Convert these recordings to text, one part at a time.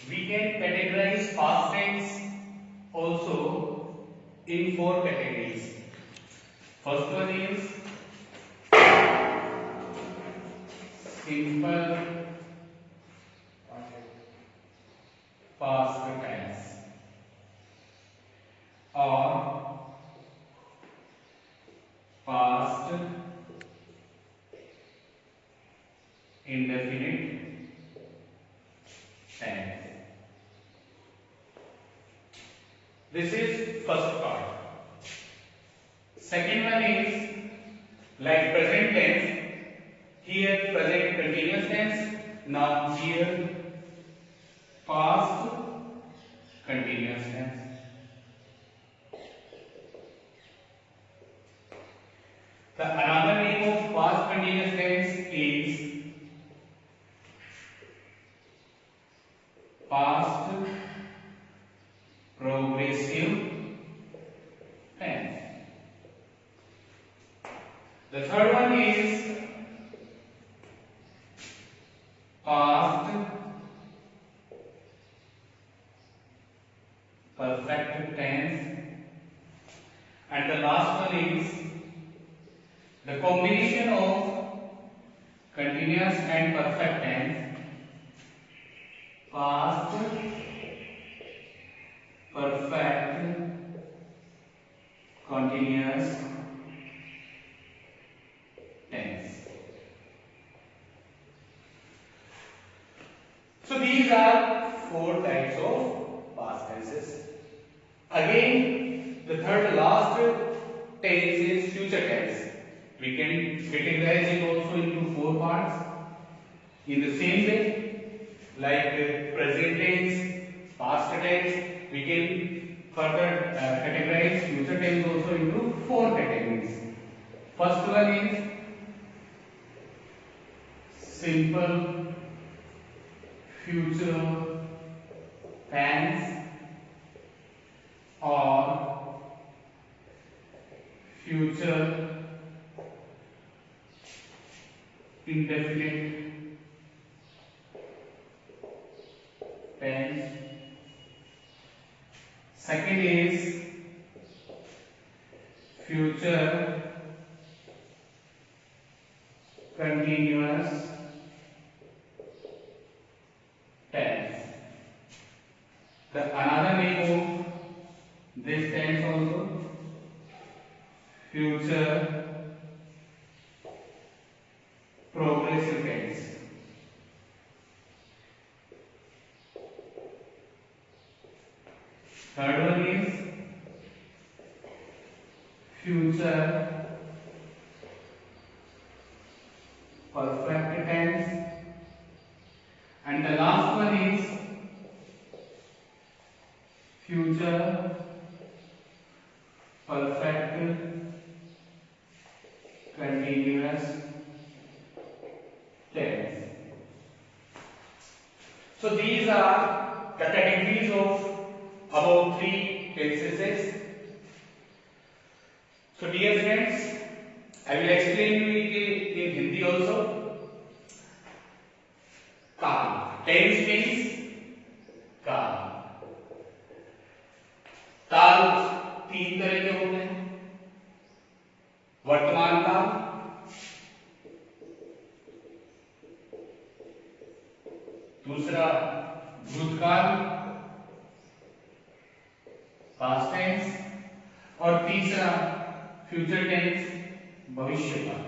We can categorize past tense also in four categories. First one is simple past tense or past indefinite tense. This is first part. Second one is like present tense. Here present continuous tense. Now here past continuous tense. The another name of past continuous tense is past progressive tense. The third one is past perfect tense, and the last one is the combination of continuous and perfect tense, past perfect continuous tense. So these are four types of past tenses. Again, the third last tense is future tense. We can categorize it also into four parts. In the same way, like present tense, past tense, we can further categorize future tense also into four categories. First one is simple future tense or future indefinite tense. Second is future continuous tense. The another name of this tense also future progressive tense. Third one is future perfect tense, and the last one is future perfect continuous tense. So these are the categories of about three tenses. So dear friends, I will explain you it in Hindi also. Kaal. Tense means kaal. काल तीन तरह के होते हैं. वर्तमान काल, दूसरा भूतकाल पास्ट टेंस, और तीसरा फ्यूचर टेंस भविष्यकाल.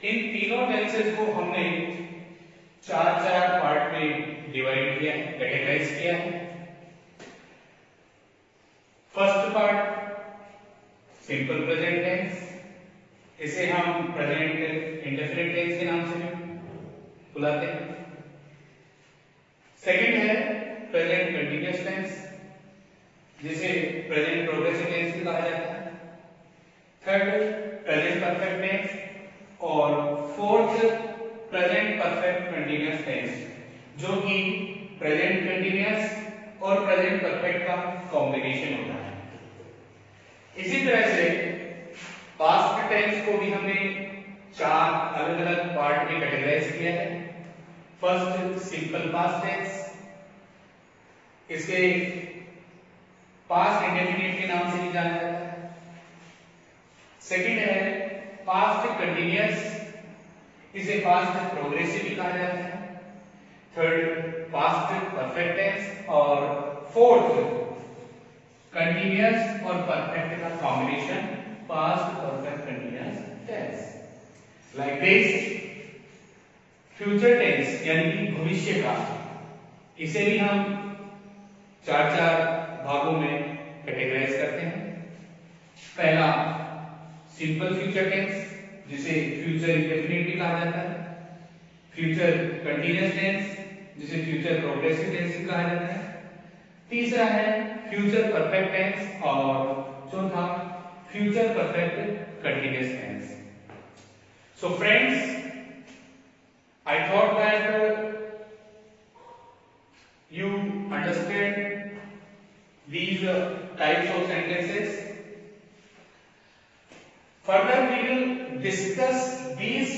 इन तीनों टेंसेस को हमने चार चार पार्ट में डिवाइड किया है, कैटेगराइज किया है. First part simple present tense, इसे हम प्रेजेंट इंडेफिनिट टेंस के नाम से बुलाते हैं. सेकंड है प्रेजेंट कंटीन्यूअस टेंस, जिसे प्रेजेंट प्रोग्रेसिव टेंस भी कहा जाता है. थर्ड प्रेजेंट परफेक्ट टेंस, और fourth present perfect continuous tense, जो कि प्रेजेंट कंटीन्यूअस और प्रेजेंट परफेक्ट का कॉम्बिनेशन होता है. इसी तरह से पास्ट टेंस को भी हमने चार अलग अलग पार्ट में कैटेगराइज किया है। फर्स्ट सिंपल पास्ट टेंस, इसे पास्ट इंडेफिनिट के नाम से भी जाना जाता है। सेकंड है पास्ट कंटिन्यूअस, इसे पास्ट प्रोग्रेसिव भी कहा जाता है। थर्ड पास्ट परफेक्ट टेंस और फोर्थ कंटिन्यूअस और परफेक्ट का combination past perfect continuous tense. Like this future tense यानी कि भविष्य का, इसे भी हम चार चार भागों में कैटेगराइज करते हैं। पहला सिंपल फ्यूचर टेंस, जिसे फ्यूचर इंडेफिनिट भी कहा जाता है। फ्यूचर कंटिन्यूअस टेंस, जिसे फ्यूचर प्रोग्रेसिव टेंस भी कहा जाता है। तीसरा है फ्यूचर परफेक्ट टेंस और चौथा future perfect continuous tense. So friends, I thought that you understand these types of sentences. Further, we will discuss these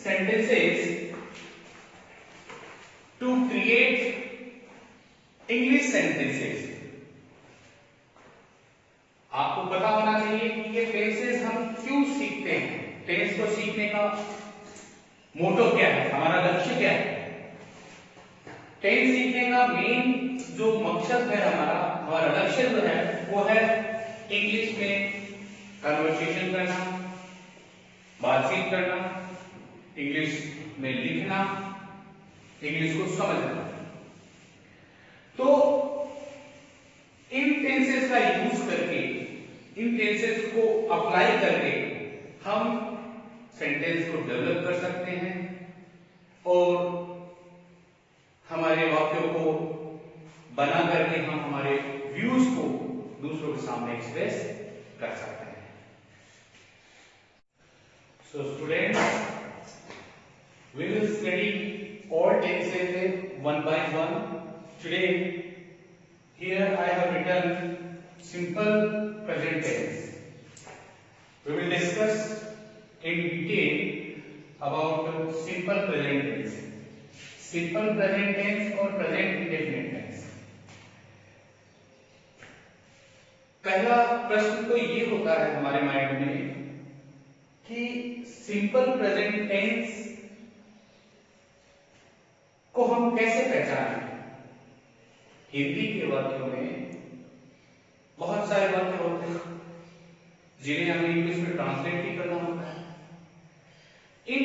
sentences to create English sentences. आपको पता होना चाहिए कि ये टेंसेस हम क्यों सीखते हैं, टेंस को सीखने का मोटो क्या है, हमारा लक्ष्य क्या है। टेंस सीखने का मेन जो मकसद है, हमारा लक्ष्य जो है वो है इंग्लिश में कन्वर्सेशन करना, बातचीत करना, इंग्लिश में लिखना, इंग्लिश को समझना। तो इन टेंसेस का यूज करके, इन टेंसेस को अप्लाई करके हम सेंटेंस को डेवलप कर सकते हैं और हमारे वाक्यों को बना करके हम हमारे व्यूज को दूसरों के सामने एक्सप्रेस कर सकते हैं। So students, we will study all tenses one by one. Today here I have written simple present tense. We will discuss in detail about simple present tense, simple present tense और present indefinite tense। पहला प्रश्न तो ये होता है हमारे mind में कि सिंपल प्रेजेंट टेंस को हम कैसे पहचानें। हिंदी के वाक्यों में बहुत सारे वाक्य होते हैं जिन्हें हमें इंग्लिश में ट्रांसलेट भी करना होता है। इन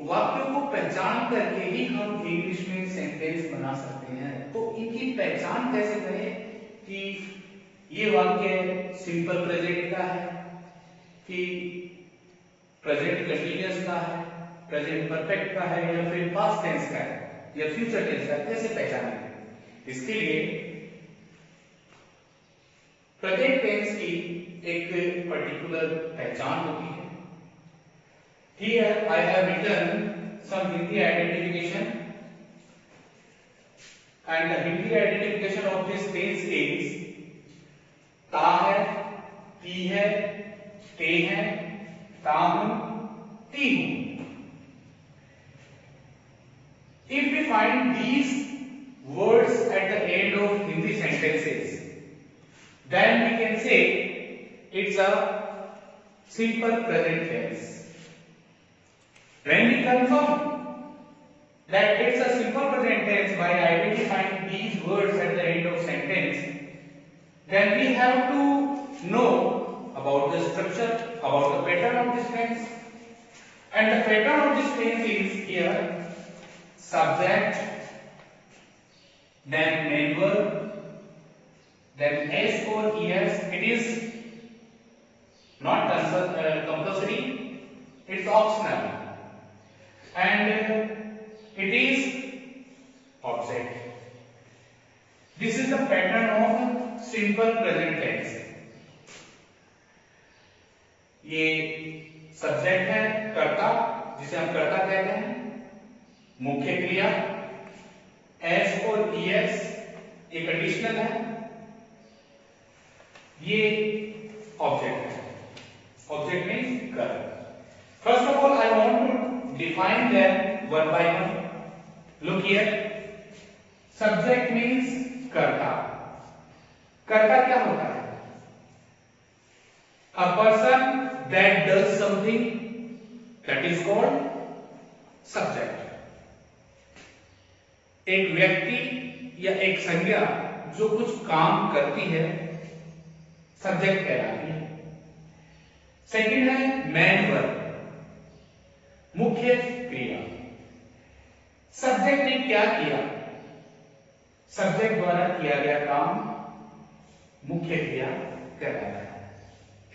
वाक्यों को पहचान करके ही हम इंग्लिश में सेंटेंस बना सकते हैं। तो इनकी पहचान कैसे करें कि ये वाक्य सिंपल प्रेजेंट का है कि प्रेजेंट कंटीन्यूअस का है, प्रेजेंट परफेक्ट का है या फिर पास्ट टेंस का है या फ्यूचर टेंस का, कैसे पहचानें। इसके लिए प्रत्येक टेंस की एक पर्टिकुलर पहचान होती है। Here I have written some Hindi identification, and the Hindi identification of this tense is ता है, ती है, ते है, ता हूं, ती हूं। If we find these words at the end of Hindi sentences, then we can say it's a simple present tense. When we confirm that it's a simple present tense by identifying these words at the end of sentence, then we have to know about the structure, about the pattern of this tense. And the pattern of this tense is here subject, then main verb, then s or es. It is not compulsory, it's optional. And it is object. This is the pattern of simple present tense. ये subject है कर्ता, जिसे हम कर्ता कहते हैं, मुख्य क्रिया एस और ईएस ये कंडीशनल है, ये ऑब्जेक्ट है। ऑब्जेक्ट मीन्स कर्ता। First of all I want to define them one by one. Look here. Subject means कर्ता. कर्ता क्या होता है? A person that does something, that is called subject. एक व्यक्ति या एक संज्ञा जो कुछ काम करती है सब्जेक्ट कहलाती है. सेकंड है मैन वर्ब, मुख्य क्रिया. सब्जेक्ट ने क्या किया? सब्जेक्ट द्वारा किया गया काम मुख्य क्रिया कहलाता है.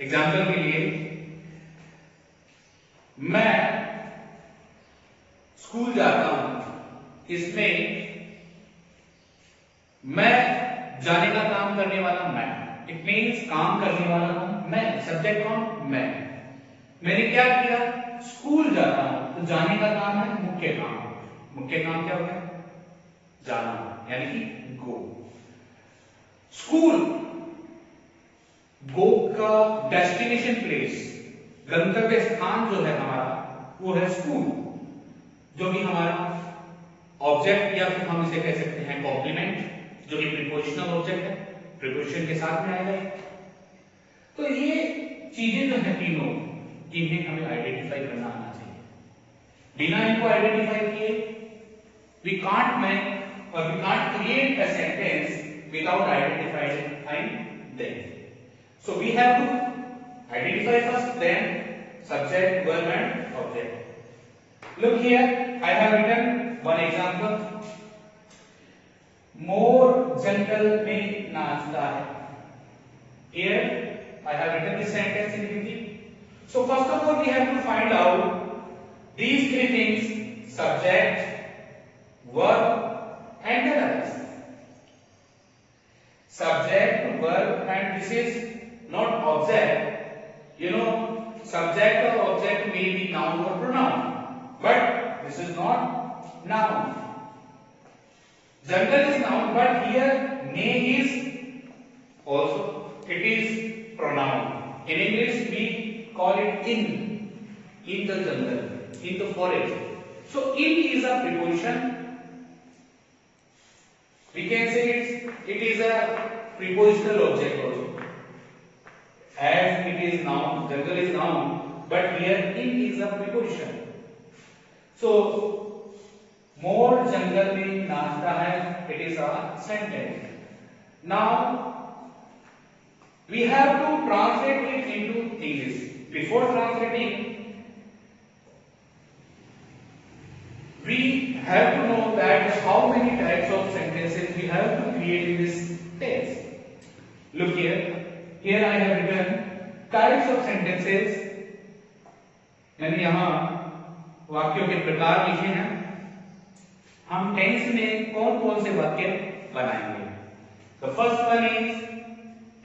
एग्जाम्पल के लिए, मैं स्कूल जाता हूं, इसमें मैं जाने का काम करने वाला मैं. इट मीन्स काम करने वाला कौन? मैं. सब्जेक्ट कौन? मैं. मैंने क्या किया? स्कूल जाता हूं, तो जाने का काम है मुख्य काम. मुख्य काम क्या होगा? जाना, यानी कि गो. स्कूल, गो का डेस्टिनेशन प्लेस, गंतव्य स्थान जो है हमारा, वो है स्कूल, जो कि हमारा ऑब्जेक्ट या फिर हम इसे कह सकते हैं कॉम्प्लीमेंट, जो कि प्रीपोजिशनल ऑब्जेक्ट है, प्रीपोजिशन के साथ में आएगा. तो ये चीजें जो है तीनों, इन्हें हमें आइडेंटिफाई करना आना चाहिए. बिना इनको आइडेंटिफाई किए वी कांट मेक और we can't create a sentence without identifying them. So we have to identify first, then subject, verb and object. Look here, I have written one example. मोर जंगल में नाचता है. Here I have written this sentence in Hindi. So first of all we have to find out these three things: subject, verb and the others. Subject, verb and this is not object. You know, subject or object may be noun or pronoun, but this is not noun. Jungle is noun, but here may is also, it is pronoun. In English we call it in the jungle, in the forest. So in is a preposition. We can say it is a prepositional object also. As it is noun, jungle is noun, but here in is a preposition. So मोर जंगल में नाचता है, it is a sentence. Now we have to translate it into English. Before translating, we have to know that how many types of sentences we have to create in this text. Look here. Here I have written types of sentences. मैंने यहाँ वाक्यों के प्रकार लिखे हैं. हम tense में कौन कौन से वाक्य बनाएंगे? The first one is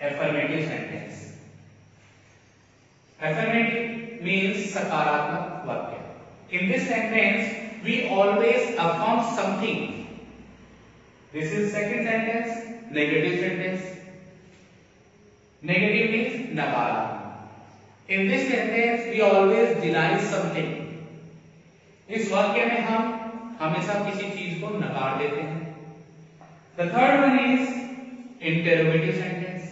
affirmative sentence. Affirmative means सकारात्मक वाक्य. In this sentence, we always affirm something. This is second sentence, negative sentence. Negative means नकारात्मक. In this sentence, we always deny something. इस वाक्य में हम हमेशा किसी चीज को नकार देते हैं. The third one is interrogative sentence.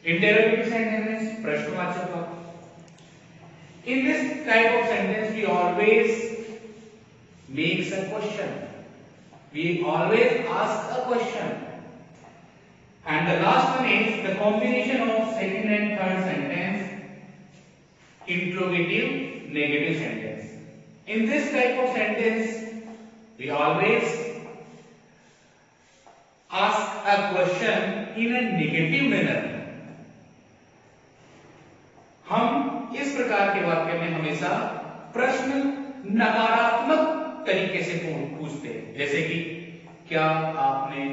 Interrogative sentence means प्रश्नवाचक वाक्य. In this type of sentence, we always makes a question. We always ask a question. And the last one is the combination of second and third sentence, interrogative, negative sentence. In this type of sentence, we always ask a question in a negative manner. हम इस प्रकार के वाक्य में हमेशा प्रश्न नकारात्मक तरीके से पूछते हैं, जैसे कि क्या आपने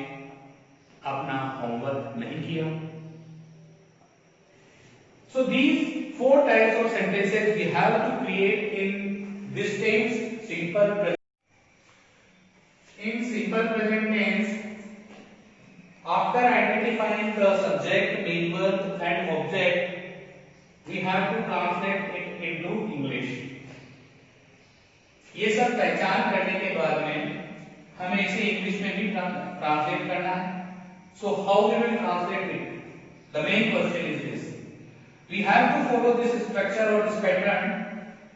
अपना होमवर्क नहीं किया? So these four types of sentences we have to create in this tense, simple present. In simple present tense, after identifying the subject, main verb and object, we have to translate it into English. ये सब पहचान करने के बाद में हमें इसे English में भी ट्रांसलेट करना है। So how we will translate it? The main question is this. We have to follow this structure or this pattern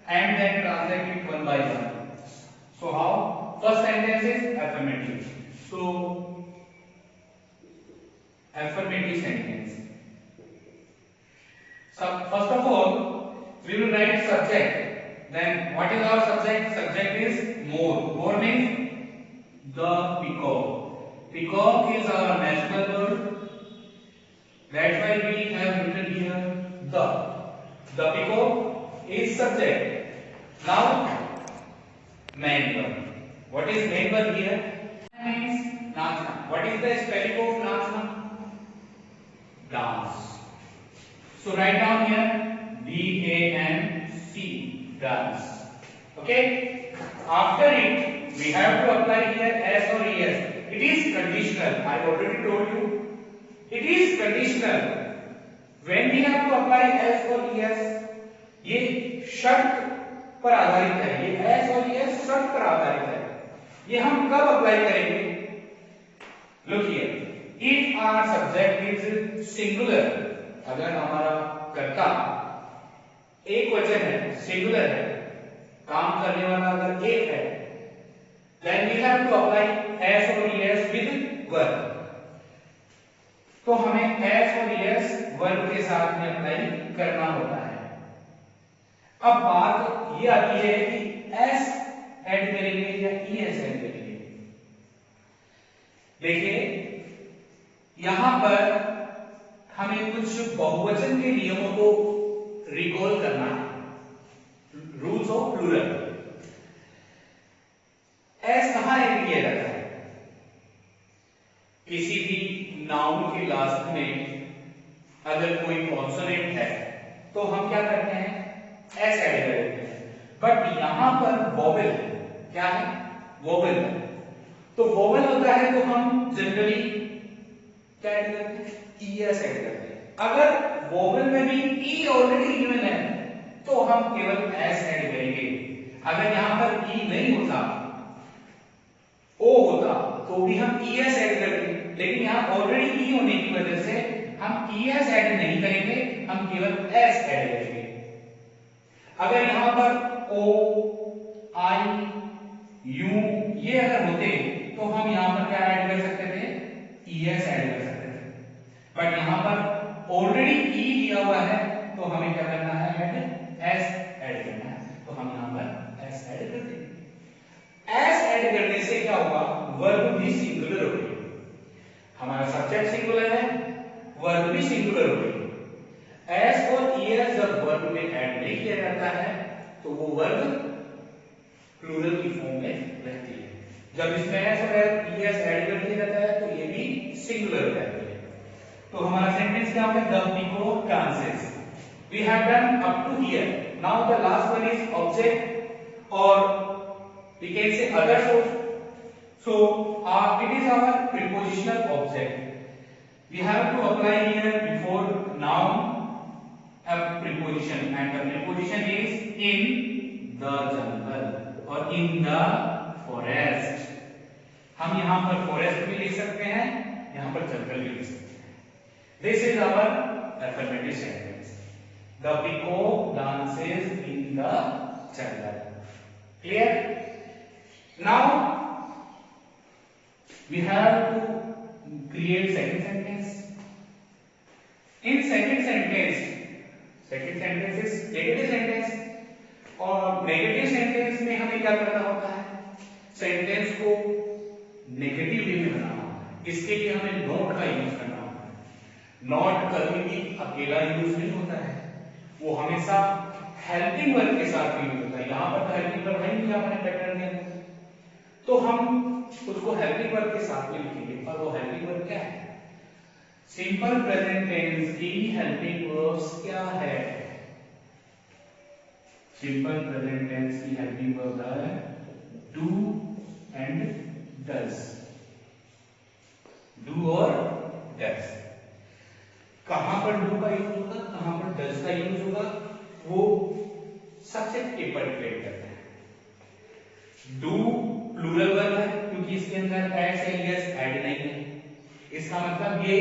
and then translate it one by one. So how? First sentence is affirmative. So affirmative sentence. So first of all, we will write subject. Then what is our subject? Subject is more. More means the peacock. Peacock is our national bird. That's why we have written here the. The peacock is subject. Now main verb. What is main verb here? Means nachna. What is the spelling of nachna? Dance. So write down here D-A-N-C, dance. Okay. After it, we have to apply here S or ES. It is conditional. I already told you. It is conditional. When we have to apply S or ES, ये शर्त पर आधारित है। ये S और ES शर्त पर आधारित है। ये हम कब अप्लाई करेंगे? Look here. If our subject is singular, अगर हमारा कर्ता एक वचन है, सिंगुलर है, काम करने वाला अगर एक है, then we have to apply S or ES with verb. तो हमें S और ES वर्ब के साथ में अप्लाई करना होता है। अब बात ये आती है कि S ऐड करेंगे या ES ऐड करेंगे। देखिए यहां पर हमें कुछ बहुवचन के नियमों को रिकॉल करना है। Rules of plural. एस कहां ऐड किया जाता है? किसी भी नाउन के लास्ट में अगर कोई कॉन्सोनेंट है तो हम क्या करते हैं? एस ऐड कर देते हैं। बट यहां पर वोवेल क्या है? वोवेल है। तो वोवेल होता है तो हम जनरली क्या ऐड करते हैं? ES ऐड करते हैं। अगर वोवेल में भी E ऑलरेडी गिवन है तो हम केवल S ऐड करेंगे। अगर यहां पर E नहीं होता, O होता, तो भी हम ES ऐड करते। लेकिन यहां ऑलरेडी E होने की वजह से हम ES ऐड नहीं करेंगे, हम केवल S ऐड करेंगे। अगर यहां पर O, I, U ये अगर होते तो हम यहां पर क्या ऐड कर सकते थे? ES ऐड कर सकते थे। बट यहां पर ऑलरेडी E दिया हुआ है तो हमें क्या करना है? S ऐड करना है। तो हम यहां पर S ऐड कर देंगे। S ऐड करने से क्या होगा? वर्ब भी सिंगुलर हो गई। हमारा सब्जेक्ट सिंगुलर है, वर्ब भी सिंगुलर हो गई। S और ES जब वर्ब में ऐड नहीं किया जाता है तो वो वर्ब प्लूरल की फॉर्म में रहती है। जब इसमें S और ES ऐड कर दिया जाता है तो ये भी सिंगुलर हो जाती है। तो हमारा सेंटेंस क्या होगा? The peacock dances. We have done up to here. Now the last one is object or we can say other source. So it is our prepositional object. We have to apply here before noun a preposition, and the preposition is in the jungle or in the forest. हम यहाँ पर forest भी लिख सकते हैं, यहाँ पर jungle भी लिख सकते हैं। This is our affirmative sentence. The peacock dances in the jungle. Clear? Now we have to create second sentence. In second sentence is negative sentence, और नेगेटिव सेंटेंस में हमें क्या करना होता है? सेंटेंस को नेगेटिव वे में बनाना होता है। इसके लिए हमें नॉट का यूज करना होता है। नॉट कभी भी अकेला यूज नहीं होता है, वो हमेशा हेल्पिंग वर्ब के साथ यूज होता है। यहाँ पर तो हेल्पिंग वर्ब है नहीं अपने पैटर्न के अंदर, तो हम उसको हेल्पिंग वर्ब के साथ में लिखेंगे। और वो हेल्पिंग वर्ब क्या है? सिंपल प्रेजेंट टेंस की हेल्पिंग वर्ब्स क्या है? सिंपल प्रेजेंट टेंस की हेल्पिंग वर्ब है डू एंड डज। डू और डज। कहां पर डू का यूज होगा, कहां पर डज का यूज होगा, वो सबसे पेपर डिपेंड करता है। डू प्लूरल वर्ब है क्योंकि इसके अंदर एस या ईएस ऐड नहीं है, इसका मतलब ये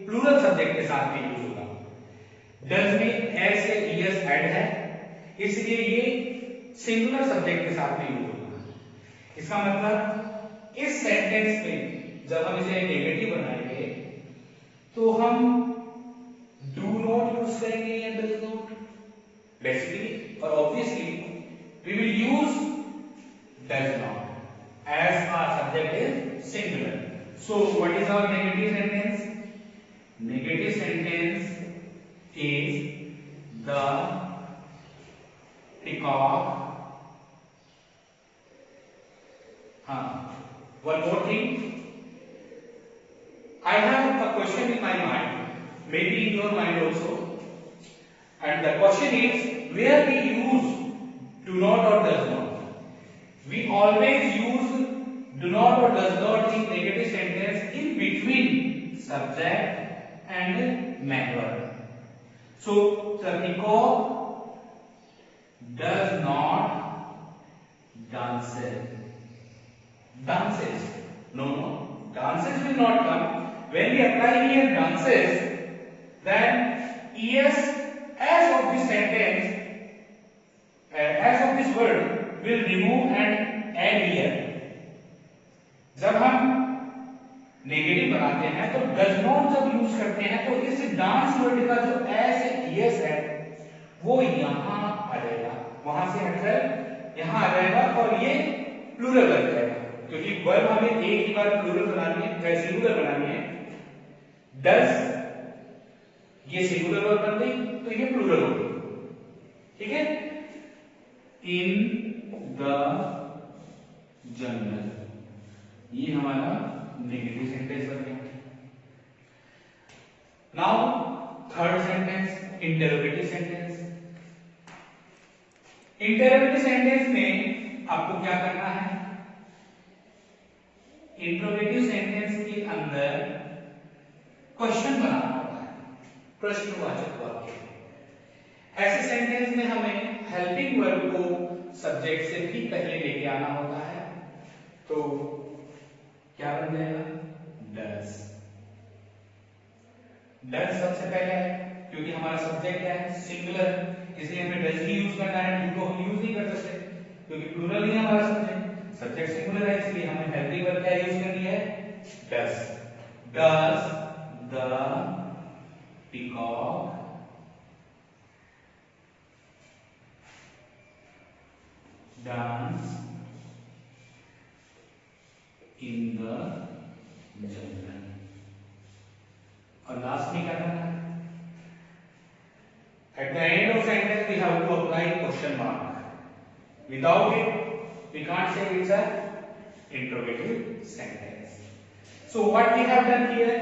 प्लूरल सब्जेक्ट के साथ में यूज होगा। डज में एस या ईएस ऐड है, इसलिए ये सिंगुलर सब्जेक्ट के साथ में यूज होगा। इसका मतलब इस सेंटेंस में जब हम इसे नेगेटिव बनाएंगे तो हम डू नॉट यूज करेंगे या डज नॉट बेसिकली, और obviously we will use does not as our subject is singular. So what is our negative sentence? Negative sentence is the peacock. One more thing. I have a question in my mind, maybe in your mind also, and the question is where we use do not or does not. We always use do not or does not in negative sentence in between subject and main verb. So the peacock does not dances. Dances. No. Dances will not come. When we apply here dances, then es as of this sentence, as of this word will remove and add here. जब हम negative बनाते हैं तो does not जब use करते हैं तो इस डांस वर्ड का जो एस यस है वो यहां आ जाएगा, वहां से हटकर यहां आ जाएगा और ये प्लूरल बन जाएगा, क्योंकि वर्ब हमें एक ही बार प्लूरल बनानी है, सिंगुलर बनानी है। डज ये सिंगुलर वर्ब बन गई तो ये प्लूरल हो गई, ठीक है। इन द जंगल, ये हमारा नेगेटिव सेंटेंस बन गया। Now third sentence interrogative sentence. Interrogative sentence में आपको क्या करना है, इंटरोगेटिव सेंटेंस के अंदर क्वेश्चन बनाना होता है, प्रश्नवाचक वाक्य। ऐसे सेंटेंस में हमें हेल्पिंग वर्ब को सब्जेक्ट से भी पहले लेके आना होता है, तो क्या बन जाएगा, डज। डज सबसे पहले है क्योंकि हमारा सब्जेक्ट क्या है, सिंगुलर, इसलिए हमें डज ही यूज करना है, डू को हम यूज नहीं कर सकते क्योंकि प्लूरल ही है हमारा सब्जेक्ट, सब्जेक्ट सिंगुलर है, इसलिए हमें हेल्पिंग वर्ब क्या यूज करनी है, does. Does the peacock dance in the jungle। और लास्ट में क्या करना है, at the end of sentence we have to apply question mark, without it we can't say it's a interrogative sentence। So what we have done here,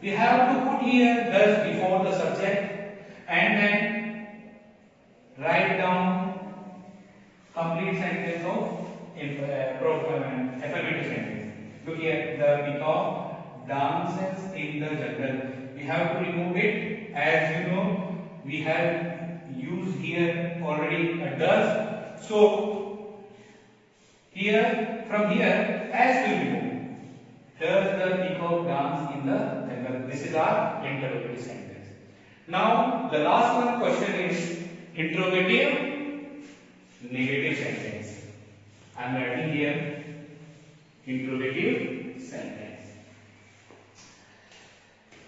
we have to put here does before the subject and then write down complete sentence of affirmative sentence. Look here, the peacock dances in the jungle. We have to remove it, as you know we have used here already a does, so here from here as will remove, does the peacock dance in the jungle. This is our interrogative sentence. Now the last one question is interrogative negative sentence. I am writing here interrogative sentence.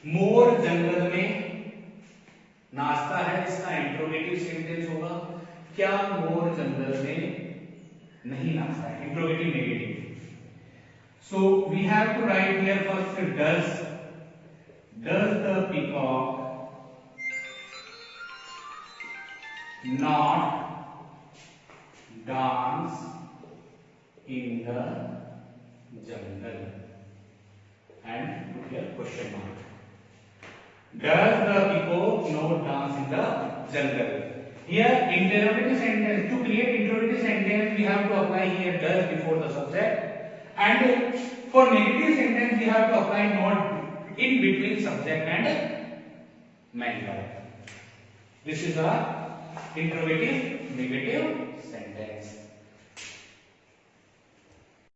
मोर जंगल में नाचता है, इसका interrogative sentence होगा, क्या मोर जंगल में नहीं नाचता है, interrogative negative. So we have to write here first does the peacock not dance in the jungle, and put here question mark. Does the peacock not dance in the jungle? Here interrogative sentence, to create interrogative sentence we have to apply here does before the subject, and for negative sentence we have to apply not in between subject and main verb. This is our interrogative negative